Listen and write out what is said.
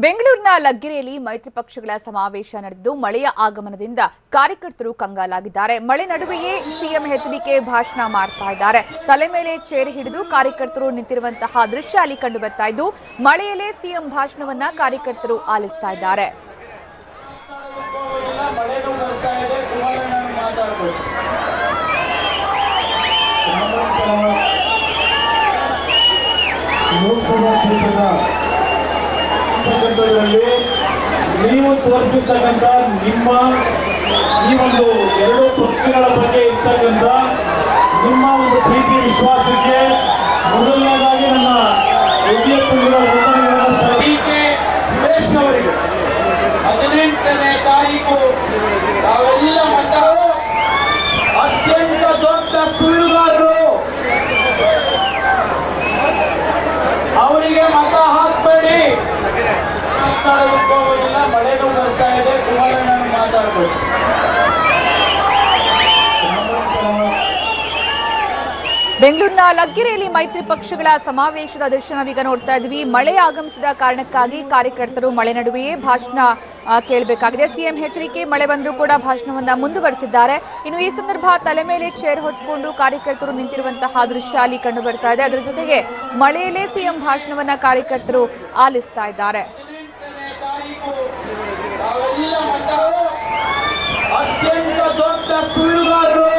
ಬೆಂಗಳೂರಿನ ಲಗ್ಗೆರೆಯಲ್ಲಿ ಮೈತ್ರಿ ಪಕ್ಷಗಳ ಸಮಾವೇಶ ನಡೆದಿದ್ದು ಮಳೆಯ ಆಗಮನದಿಂದ ಕಾರ್ಯಕರ್ತರು ಕಂಗಾಲಾಗಿದ್ದಾರೆ. ಮಳೆ ನಡುವೆಯೇ ಸಿಎಂ ಎಚ್ಡಿಕೆ ಭಾಷಣ ಮಾಡ್ತಾ ಇದ್ದಾರೆ. ತಲೆ ಮೇಲೆ ಚೇರ್ ಹಿಡಿದು ಕಾರ್ಯಕರ್ತರು ನಿಂತಿರುವಂತಹ ದೃಶ್ಯ ಅಲ್ಲಿ ಕಂಡು ಬರ್ತಾ ಇದ್ದು, ಮಳೆಯಲ್ಲೇ ಸಿಎಂ ಭಾಷಣವನ್ನ ಕಾರ್ಯಕರ್ತರು ಆಲಿಸ್ತಾ ಇದ್ದಾರೆ. ನೀವು ತೋರಿಸಿರ್ತಕ್ಕಂಥ ನಿಮ್ಮ ಈ ಒಂದು ಎರಡು ಪಕ್ಷಗಳ ಬಗ್ಗೆ ಇರ್ತಕ್ಕಂಥ ನಿಮ್ಮ ಒಂದು ಪ್ರೀತಿ ವಿಶ್ವಾಸಕ್ಕೆ ಮೊದಲನೇದಾಗಿ ನನ್ನ ಸುರೇಶ್ ಅವರಿಗೆ 18ನೇ ತಾರೀಕು ನಾವೆಲ್ಲ ಮತಗಳು ಅತ್ಯಂತ ದೊಡ್ಡ ಸುಳ್ಳುಗಾರರು, ಅವರಿಗೆ ಮತ ಹಾಕಬೇಡಿ. ಮಾತಾಡೋದಕ್ಕೆ ಹೋಗೋದಿಲ್ಲ, ಮಳೆನೂ ಬರ್ತಾ ಇದೆ, ಕುಮಾರಣ್ಣನ ಮಾತಾಡ್ಬೋದು. ಬೆಂಗಳೂರಿನ ಲಗ್ಗೆರೆಯಲ್ಲಿ ಮೈತ್ರಿ ಪಕ್ಷಗಳ ಸಮಾವೇಶದ ದೃಶ್ಯ ನಾವೀಗ ನೋಡ್ತಾ ಇದ್ವಿ. ಮಳೆ ಆಗಮಿಸಿದ ಕಾರಣಕ್ಕಾಗಿ ಕಾರ್ಯಕರ್ತರು ಮಳೆ ನಡುವೆಯೇ ಭಾಷಣ ಕೇಳಬೇಕಾಗಿದೆ. ಸಿಎಂ ಎಚ್ಡಿಕೆ ಮಳೆ ಬಂದರೂ ಕೂಡ ಭಾಷಣವನ್ನ ಮುಂದುವರೆಸಿದ್ದಾರೆ. ಇನ್ನು ಈ ಸಂದರ್ಭ ತಲೆ ಮೇಲೆ ಚೇರ್ ಹೊತ್ಕೊಂಡು ಕಾರ್ಯಕರ್ತರು ನಿಂತಿರುವಂತಹ ದೃಶ್ಯ ಅಲ್ಲಿ ಕಂಡು ಬರ್ತಾ ಇದೆ. ಅದರ ಜೊತೆಗೆ ಮಳೆಯಲ್ಲೇ ಸಿಎಂ ಭಾಷಣವನ್ನ ಕಾರ್ಯಕರ್ತರು ಆಲಿಸ್ತಾ ಇದ್ದಾರೆ. ಅತ್ಯಂತ ದೊಡ್ಡ ಸುಳ್ಳುಗಾರರು,